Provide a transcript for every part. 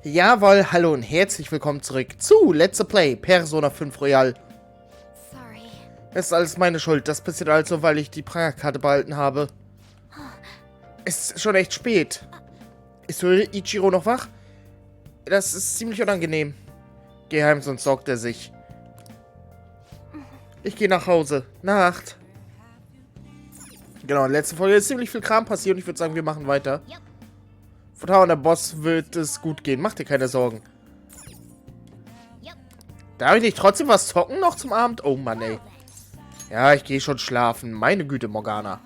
Jawohl, hallo und herzlich willkommen zurück zu Let's Play Persona 5 Royal. Sorry. Es ist alles meine Schuld. Das passiert also, weil ich die Pranger-Karte behalten habe. Es ist schon echt spät. Ist Ichiro noch wach? Das ist ziemlich unangenehm. Geheim, sonst sorgt er sich. Ich gehe nach Hause. Nacht. Genau, in der letzten Folge ist ziemlich viel Kram passiert und ich würde sagen, wir machen weiter. Vertrauen, der Boss wird es gut gehen. Mach dir keine Sorgen. Darf ich nicht trotzdem was zocken noch zum Abend? Oh Mann, ey. Ja, ich gehe schon schlafen. Meine Güte, Morgana.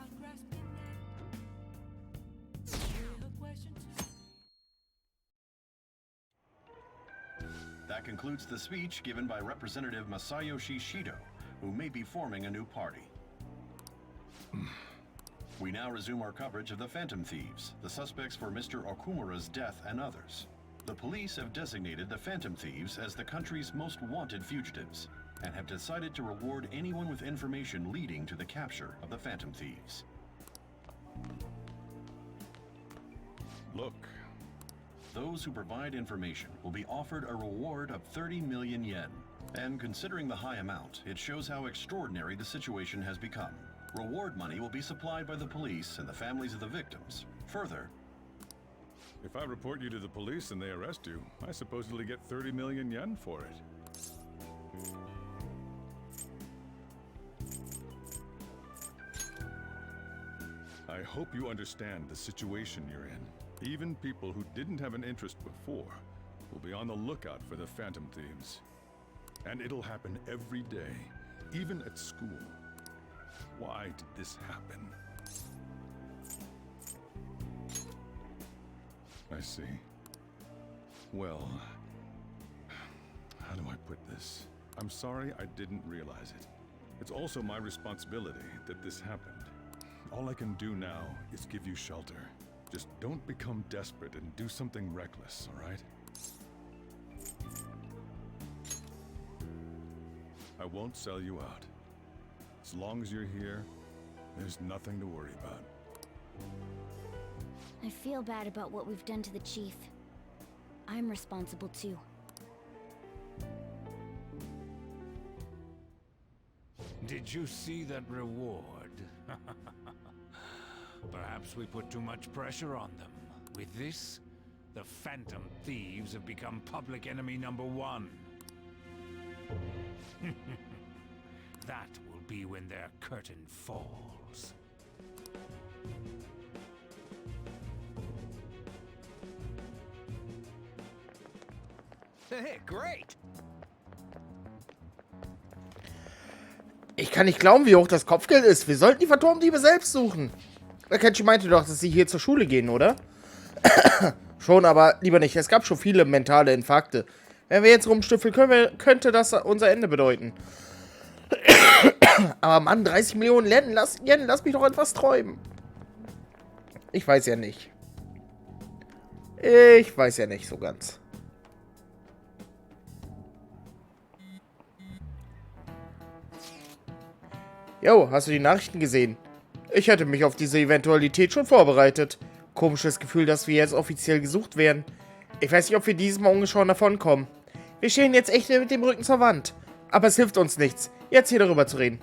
That concludes the speech given by Representative Masayoshi Shido, who may be forming a new party. We now resume our coverage of the Phantom Thieves, the suspects for Mr. Okumura's death and others. The police have designated the Phantom Thieves as the country's most wanted fugitives, and have decided to reward anyone with information leading to the capture of the Phantom Thieves. Look. Those who provide information will be offered a reward of 30 million yen. And considering the high amount, it shows how extraordinary the situation has become. Reward money will be supplied by the police and the families of the victims. Further, if I report you to the police and they arrest you, I supposedly get 30 million yen for it. I hope you understand the situation you're in. Even people who didn't have an interest before will be on the lookout for the Phantom Thieves. And it'll happen every day, even at school. Why did this happen? I see. Well, how do I put this? I'm sorry I didn't realize it. It's also my responsibility that this happened. All I can do now is give you shelter. Just don't become desperate and do something reckless, all right? I won't sell you out. As long as you're here, there's nothing to worry about. I feel bad about what we've done to the chief. I'm responsible too. Did you see that reward? Perhaps we put too much pressure on them. With this, the Phantom Thieves have become public enemy #1. That will be when their curtain falls. Hey, great! Ich kann nicht glauben, wie hoch das Kopfgeld ist. Wir sollten die Phantomdiebe selbst suchen. Kenshi meinte doch, dass sie hier zur Schule gehen, oder? Schon, aber lieber nicht. Es gab schon viele mentale Infarkte. Wenn wir jetzt rumstüffeln, könnte das unser Ende bedeuten. Aber Mann, 30 Millionen Yen, lass mich doch etwas träumen. Ich weiß ja nicht. Ich weiß ja nicht so ganz. Jo, hast du die Nachrichten gesehen? Ich hätte mich auf diese Eventualität schon vorbereitet. Komisches Gefühl, dass wir jetzt offiziell gesucht werden. Ich weiß nicht, ob wir dieses Mal ungeschoren davonkommen. Wir stehen jetzt echt mit dem Rücken zur Wand. Aber es hilft uns nichts, jetzt hier darüber zu reden.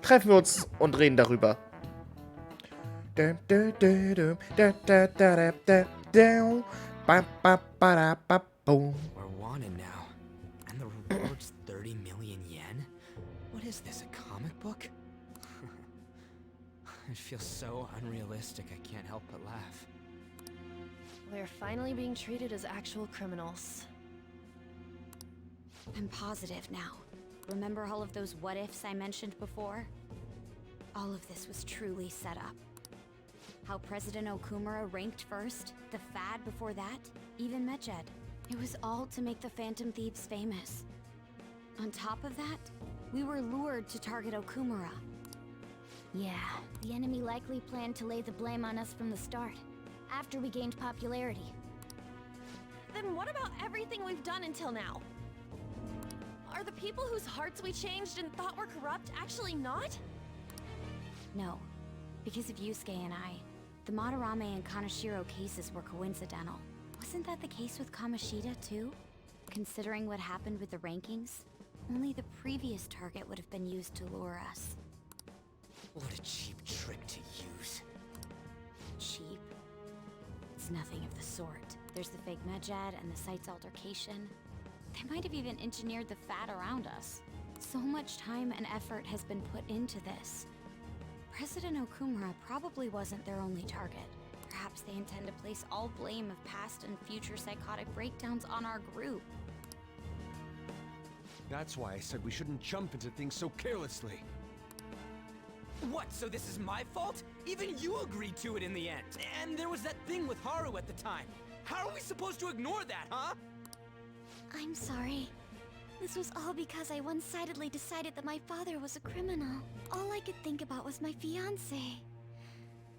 Treffen wir uns und reden darüber. We're wanted now. And the reward's 30 million yen? What is this, a comic book? It feels so unrealistic, I can't help but laugh. We're finally being treated as actual criminals. I'm positive now. Remember all of those what-ifs I mentioned before? All of this was truly set up. How President Okumura ranked first, the Fad before that, even Medjed. It was all to make the Phantom Thieves famous. On top of that, we were lured to target Okumura. Yeah, the enemy likely planned to lay the blame on us from the start, after we gained popularity. Then what about everything we've done until now? Are the people whose hearts we changed and thought were corrupt actually not? No, because of Yusuke and I, the Madarame and Kaneshiro cases were coincidental. Wasn't that the case with Kamoshida, too? Considering what happened with the rankings, only the previous target would have been used to lure us. What a cheap trick to use. Cheap? It's nothing of the sort. There's the fake Medjed and the site's altercation. They might have even engineered the fad around us. So much time and effort has been put into this. President Okumura probably wasn't their only target. Perhaps they intend to place all blame of past and future psychotic breakdowns on our group. That's why I said we shouldn't jump into things so carelessly. What, so this is my fault? Even you agreed to it in the end. And there was that thing with Haru at the time. How are we supposed to ignore that, huh? I'm sorry. This was all because I one-sidedly decided that my father was a criminal. All I could think about was my fiancé.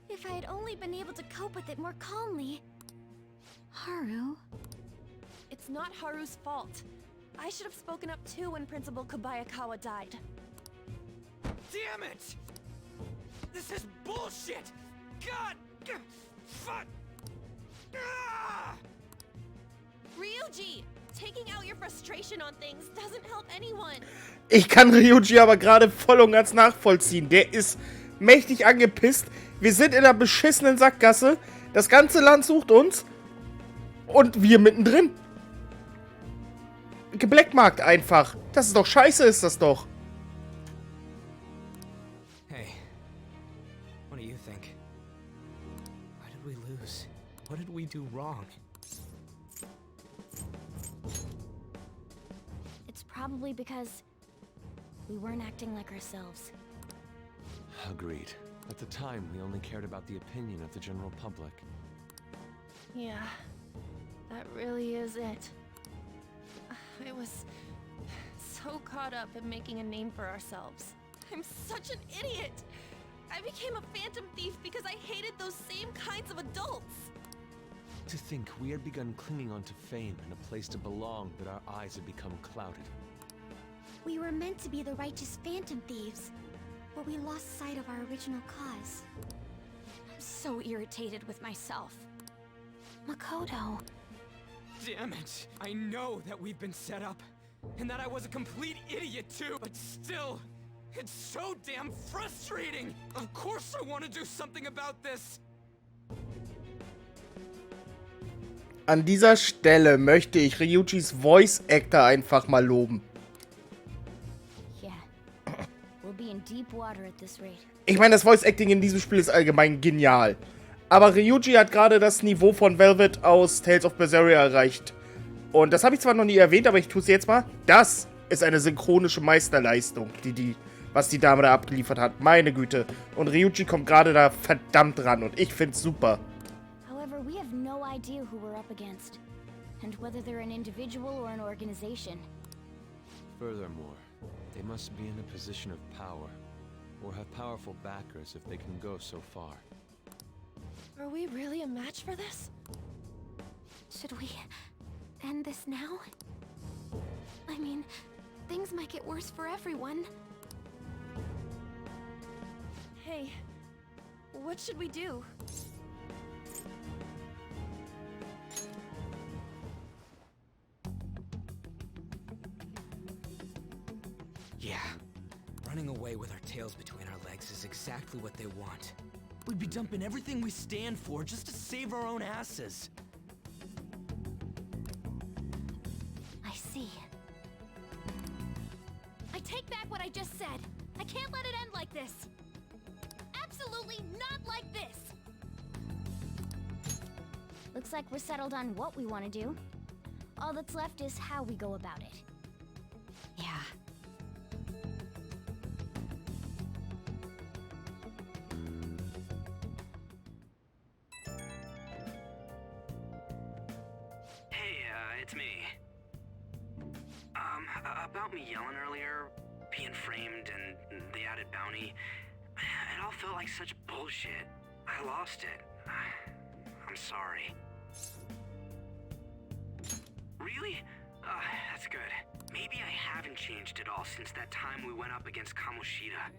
If I had only been able to cope with it more calmly. Haru? It's not Haru's fault. I should have spoken up too when Principal Kobayakawa died. Damn it! This is bullshit! God! Fuck! Ah! Ryuji! Taking out your frustration on things doesn't help anyone. Ich kann Ryuji aber gerade voll und ganz nachvollziehen. Der ist mächtig angepisst. Wir sind in einer beschissenen Sackgasse. Das ganze Land sucht uns. Und wir mittendrin. Geblackmarkt einfach. Das ist doch scheiße, ist das doch. Hey, what do you think? Why did we lose? What did we do wrong? It's probably because we weren't acting like ourselves. Agreed. At the time, we only cared about the opinion of the general public. Yeah, that really is it. I was so caught up in making a name for ourselves. I'm such an idiot! I became a phantom thief because I hated those same kinds of adults! To think we had begun clinging onto fame and a place to belong, but our eyes had become clouded. We were meant to be the righteous phantom thieves, but we lost sight of our original cause. I'm so irritated with myself. Makoto. Damn it! I know that we've been set up, and that I was a complete idiot too, but still, it's so damn frustrating! Of course I want to do something about this! An dieser Stelle möchte ich Ryujis Voice Actor einfach mal loben. Yeah. We'll be in deep water at this rate. Ich meine, das Voice Acting in diesem Spiel ist allgemein genial. Aber Ryuji hat gerade das Niveau von Velvet aus Tales of Berseria erreicht. Und das habe ich zwar noch nie erwähnt, aber ich tue es jetzt mal. Das ist eine synchronische Meisterleistung, was die Dame da abgeliefert hat. Meine Güte. Und Ryuji kommt gerade da verdammt ran und ich find's super. However, we have no idea who we're up against. And whether they're an individual or an organization. Furthermore, they must be in a position of power, or have powerful backers if they can go so far. Are we really a match for this? Should we end this now? I mean, things might get worse for everyone. Hey, what should we do? Yeah, running away with our tails between our legs is exactly what they want. We'd be dumping everything we stand for just to save our own asses. I see. I take back what I just said. I can't let it end like this. Absolutely not like this. Looks like we're settled on what we want to do. All that's left is how we go about it. Yeah. It's me. About me yelling earlier, being framed, and the added bounty, it all felt like such bullshit. I lost it. I'm sorry. Really? That's good. Maybe I haven't changed at all since that time we went up against Kamoshida.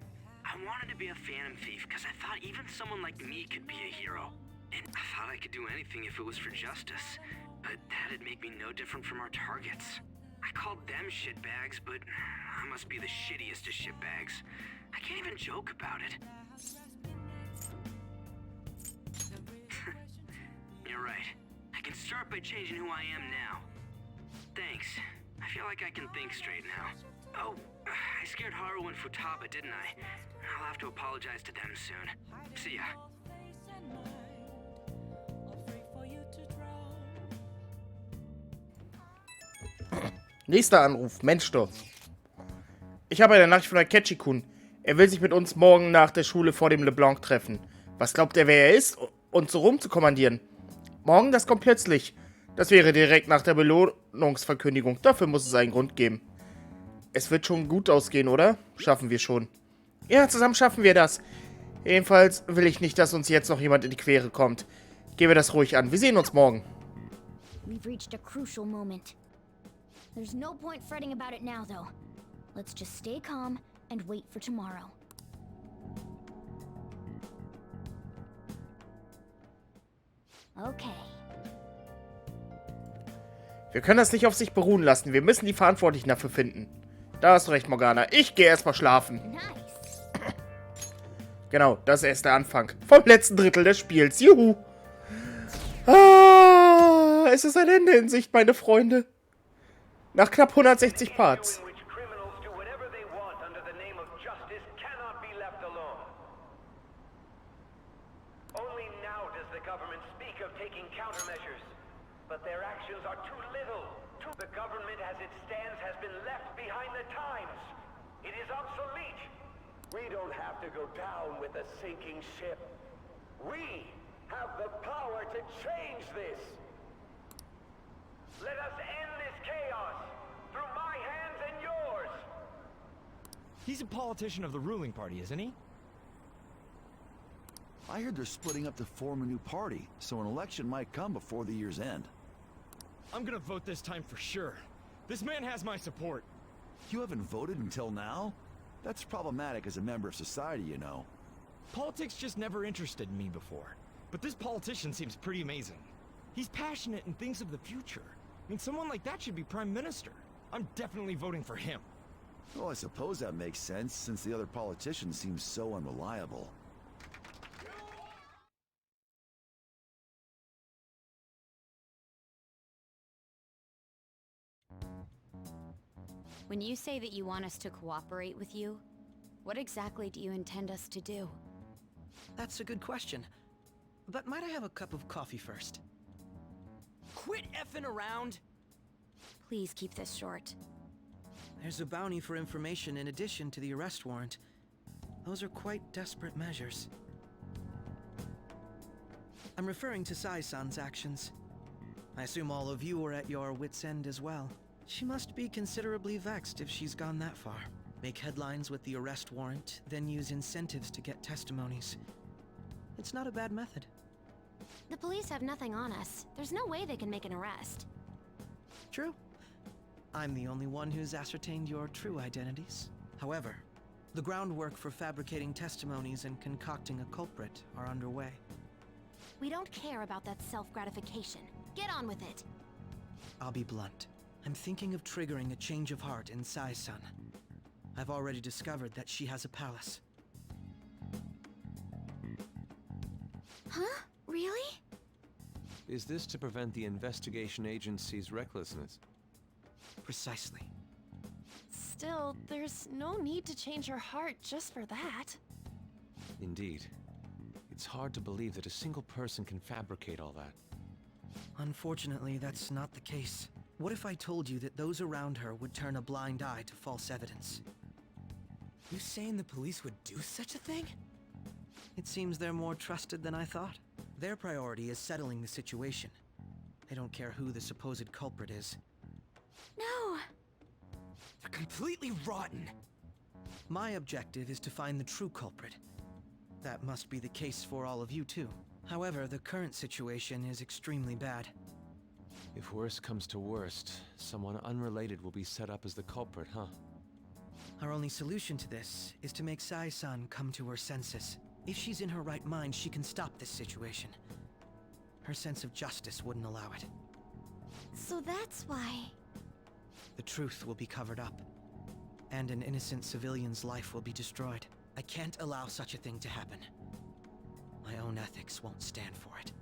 I wanted to be a phantom thief because I thought even someone like me could be a hero. And I thought I could do anything if it was for justice. but that'd make me no different from our targets. I called them shitbags, but I must be the shittiest of shitbags. I can't even joke about it. You're right. I can start by changing who I am now. Thanks. I feel like I can think straight now. Oh, I scared Haru and Futaba, didn't I? I'll have to apologize to them soon. See ya. Nächster Anruf. Mensch doch. Ich habe eine Nachricht von Akechi-kun. Er will sich mit uns morgen nach der Schule vor dem LeBlanc treffen. Was glaubt er, wer er ist? Und so rumzukommandieren. Morgen, das kommt plötzlich. Das wäre direkt nach der Belohnungsverkündigung. Dafür muss es einen Grund geben. Es wird schon gut ausgehen, oder? Schaffen wir schon. Ja, zusammen schaffen wir das. Jedenfalls will ich nicht, dass uns jetzt noch jemand in die Quere kommt. Gehen wir das ruhig an. Wir sehen uns morgen. We've reached a crucial moment. There's no point fretting about it now, though. Let's just stay calm and wait for tomorrow. Okay. Wir können das nicht auf sich beruhen lassen. Wir müssen die Verantwortlichen dafür finden. Da hast du recht, Morgana. Ich gehe erstmal schlafen. Nice. Genau, das ist erst der Anfang. Vom letzten Drittel des Spiels. Juhu. Ah, es ist ein Ende in Sicht, meine Freunde. Nach knapp 160 Parts. But their actions are too little. The government as it stands has been left behind the times. It is obsolete. We don't have to go down with a sinking ship. We have the power to change this. Let us end this chaos through my hands and yours. He's a politician of the ruling party, isn't he? I heard they're splitting up to form a new party, so an election might come before the year's end. I'm gonna vote this time for sure. This man has my support. You haven't voted until now? That's problematic as a member of society, you know. Politics just never interested me before. But this politician seems pretty amazing. He's passionate and thinks of the future. I mean, someone like that should be prime minister. I'm definitely voting for him. Well, I suppose that makes sense, since the other politicians seem so unreliable. When you say that you want us to cooperate with you, what exactly do you intend us to do? That's a good question. But might I have a cup of coffee first? Quit effing around! Please keep this short. There's a bounty for information in addition to the arrest warrant. Those are quite desperate measures. I'm referring to Sai-san's actions. I assume all of you are at your wits' end as well. She must be considerably vexed if she's gone that far. Make headlines with the arrest warrant, then use incentives to get testimonies. It's not a bad method. The police have nothing on us. There's no way they can make an arrest. True. I'm the only one who's ascertained your true identities. However, the groundwork for fabricating testimonies and concocting a culprit are underway. We don't care about that self-gratification. Get on with it. I'll be blunt. I'm thinking of triggering a change of heart in Sai-san. I've already discovered that she has a palace. Huh? Really? Is this to prevent the investigation agency's recklessness? Precisely. Still, there's no need to change her heart just for that. Indeed. It's hard to believe that a single person can fabricate all that. Unfortunately, that's not the case. What if I told you that those around her would turn a blind eye to false evidence? You saying the police would do such a thing? It seems they're more trusted than I thought. Their priority is settling the situation. They don't care who the supposed culprit is. No! They're completely rotten! My objective is to find the true culprit. That must be the case for all of you too. However, the current situation is extremely bad. If worst comes to worst, someone unrelated will be set up as the culprit, huh? Our only solution to this is to make Sai-san come to her senses. If she's in her right mind, she can stop this situation. Her sense of justice wouldn't allow it. So that's why. The truth will be covered up, and an innocent civilian's life will be destroyed. I can't allow such a thing to happen. My own ethics won't stand for it.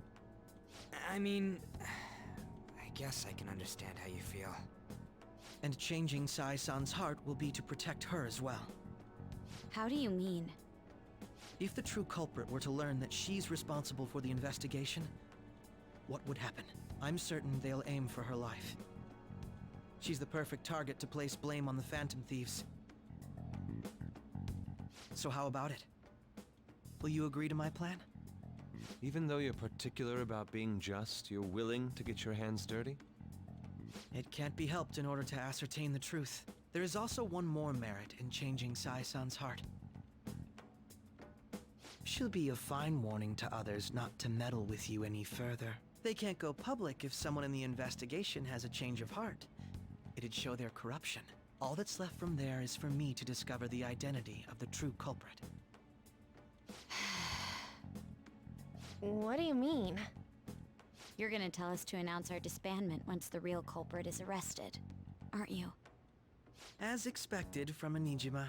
I mean, I guess I can understand how you feel. And changing Sai-san's heart will be to protect her as well. How do you mean? If the true culprit were to learn that she's responsible for the investigation, what would happen? I'm certain they'll aim for her life. She's the perfect target to place blame on the Phantom Thieves. So how about it? Will you agree to my plan? Even though you're particular about being just, you're willing to get your hands dirty? It can't be helped in order to ascertain the truth. There is also one more merit in changing Sai-san's heart. She'll be a fine warning to others not to meddle with you any further. They can't go public if someone in the investigation has a change of heart. It'd show their corruption. All that's left from there is for me to discover the identity of the true culprit. What do you mean? You're gonna tell us to announce our disbandment once the real culprit is arrested, aren't you? As expected from a Nijima.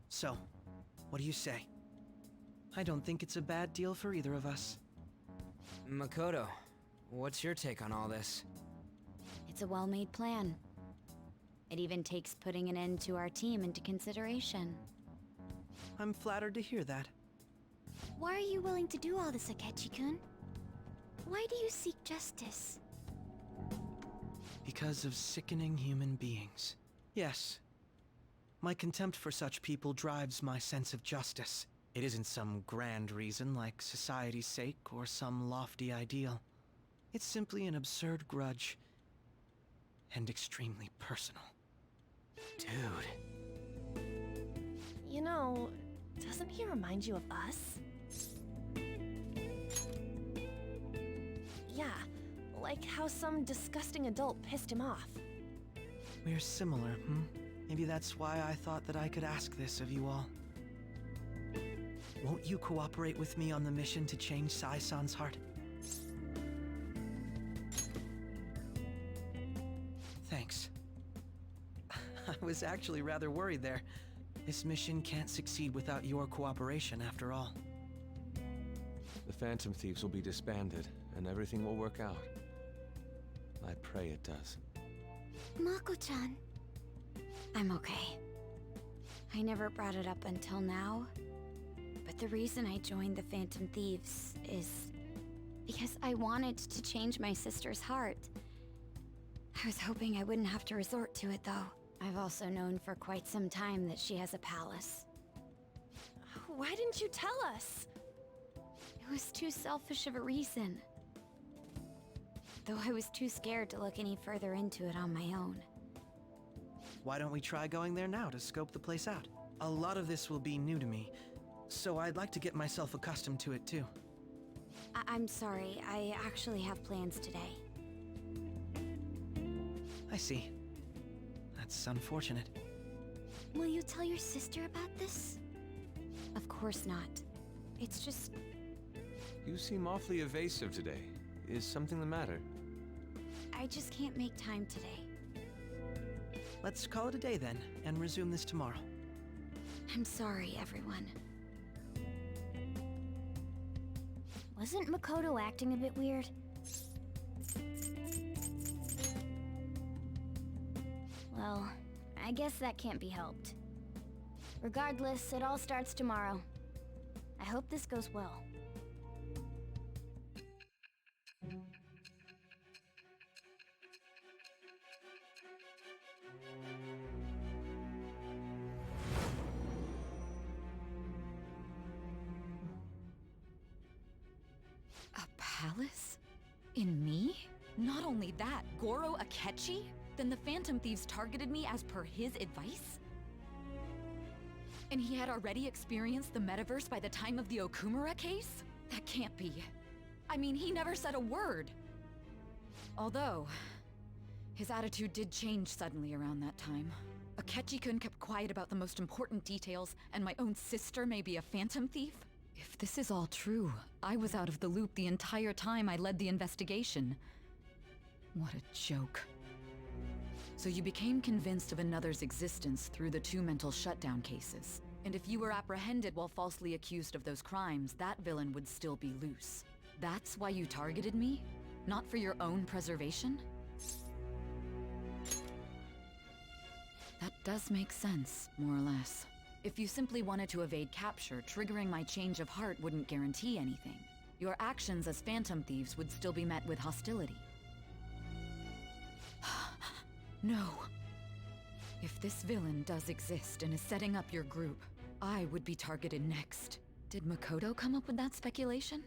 So, what do you say? I don't think it's a bad deal for either of us. Makoto, what's your take on all this? It's a well-made plan. It even takes putting an end to our team into consideration. I'm flattered to hear that. Why are you willing to do all this, Akechi-kun? Why do you seek justice? Because of sickening human beings. Yes. My contempt for such people drives my sense of justice. It isn't some grand reason like society's sake or some lofty ideal. It's simply an absurd grudge. And extremely personal. Dude. You know, doesn't he remind you of us? Yeah, like how some disgusting adult pissed him off. We're similar, Maybe that's why I thought that I could ask this of you all. Won't you cooperate with me on the mission to change Sai-san's heart? Thanks. I was actually rather worried there. This mission can't succeed without your cooperation, after all. The Phantom Thieves will be disbanded, and everything will work out. I pray it does. Mako-chan. I'm okay. I never brought it up until now, but the reason I joined the Phantom Thieves is because I wanted to change my sister's heart. I was hoping I wouldn't have to resort to it, though. I've also known for quite some time that she has a palace. Why didn't you tell us? It was too selfish of a reason. Though I was too scared to look any further into it on my own. Why don't we try going there now to scope the place out? A lot of this will be new to me, so I'd like to get myself accustomed to it too. I'm sorry, I actually have plans today. I see. That's unfortunate. Will you tell your sister about this? Of course not. It's just... You seem awfully evasive today. Is something the matter? I just can't make time today. Let's call it a day then, and resume this tomorrow. I'm sorry, everyone. Wasn't Makoto acting a bit weird? Well, I guess that can't be helped. Regardless, it all starts tomorrow. I hope this goes well. A palace? In me? Not only that, Goro Akechi? Then the Phantom Thieves targeted me as per his advice? And he had already experienced the metaverse by the time of the Okumura case? That can't be. I mean, he never said a word. Although, his attitude did change suddenly around that time. Akechi-kun kept quiet about the most important details, and my own sister may be a Phantom Thief? If this is all true, I was out of the loop the entire time I led the investigation. What a joke. So you became convinced of another's existence through the 2 mental shutdown cases. And if you were apprehended while falsely accused of those crimes, that villain would still be loose. That's why you targeted me? Not for your own preservation? That does make sense, more or less. If you simply wanted to evade capture, triggering my change of heart wouldn't guarantee anything. Your actions as phantom thieves would still be met with hostility. No. If this villain does exist and is setting up your group, I would be targeted next. Did Makoto come up with that speculation?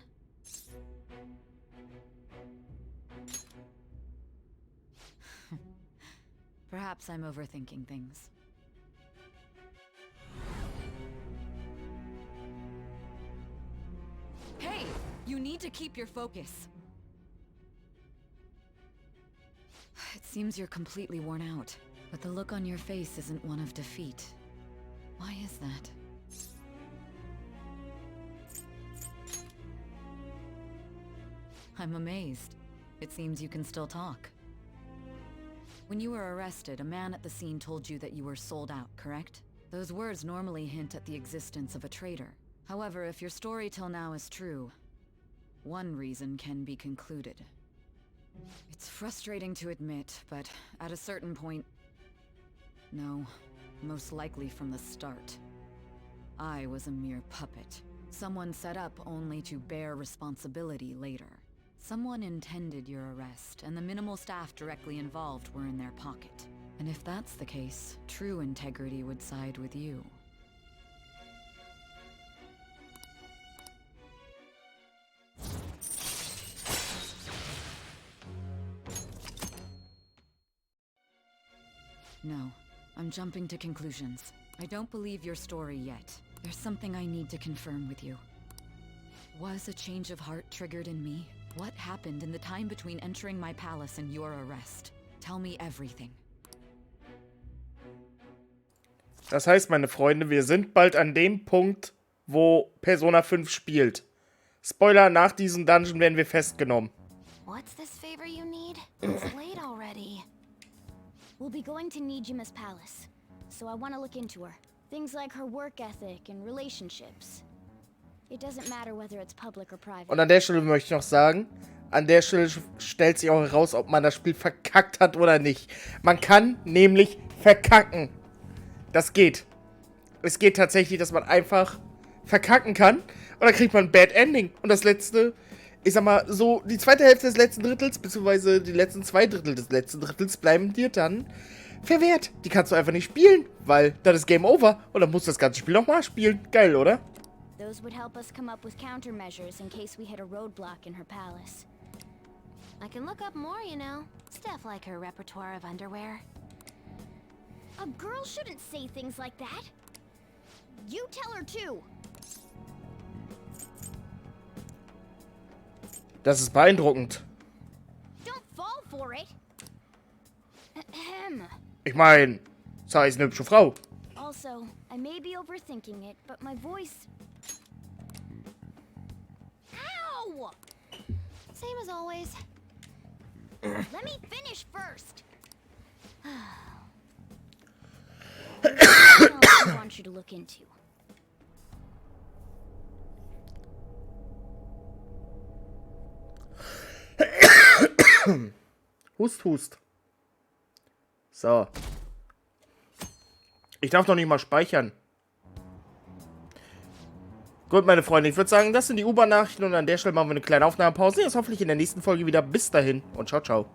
Perhaps I'm overthinking things. Hey! You need to keep your focus. It seems you're completely worn out, but the look on your face isn't one of defeat. Why is that? I'm amazed. It seems you can still talk. When you were arrested, a man at the scene told you that you were sold out, correct? Those words normally hint at the existence of a traitor. However, if your story till now is true, one reason can be concluded. It's frustrating to admit, but at a certain point... No, most likely from the start. I was a mere puppet. Someone set up only to bear responsibility later. Someone intended your arrest, and the minimal staff directly involved were in their pocket. And if that's the case, true integrity would side with you. No, I'm jumping to conclusions. I don't believe your story yet. There's something I need to confirm with you. Was a change of heart triggered in me? What happened in the time between entering my palace and your arrest? Tell me everything. Das heißt, meine Freunde, wir sind bald an dem Punkt, wo Persona 5 spielt. Spoiler, nach diesem Dungeon werden wir festgenommen. What's this favor you need? It's late already. We'll be going to Nijima's palace, so I want to look into her. Things like her work ethic and relationships. It doesn't matter whether it's public or private. Und an der Stelle möchte ich noch sagen, an der Stelle stellt sich auch heraus, ob man das Spiel verkackt hat oder nicht. Man kann nämlich verkacken. Das geht. Es geht tatsächlich, dass man einfach verkacken kann und dann kriegt man ein Bad Ending. Und das letzte, ich sag mal, so die zweite Hälfte des letzten Drittels, beziehungsweise die letzten 2 Drittel des letzten Drittels bleiben dir dann verwehrt. Die kannst du einfach nicht spielen, weil dann ist Game Over und dann musst du das ganze Spiel nochmal spielen. Geil, oder? Those would help us come up with countermeasures in case we hit a roadblock in her palace. I can look up more, you know. Stuff like her repertoire of underwear. A girl shouldn't say things like that. You tell her too. Das ist beeindruckend. Don't fall for it. Ahem. Ich meine, Sai ist eine hübsche Frau. Also, I may be overthinking it, but my voice... Ow! Same as always. Let me finish first. I want you to look into. Hust, hust. So. Ich darf noch nicht mal speichern. Gut, meine Freunde, ich würde sagen, das sind die U-Bahn-Nachrichten und an der Stelle machen wir eine kleine Aufnahmepause. Jetzt hoffentlich in der nächsten Folge wieder. Bis dahin und ciao, ciao.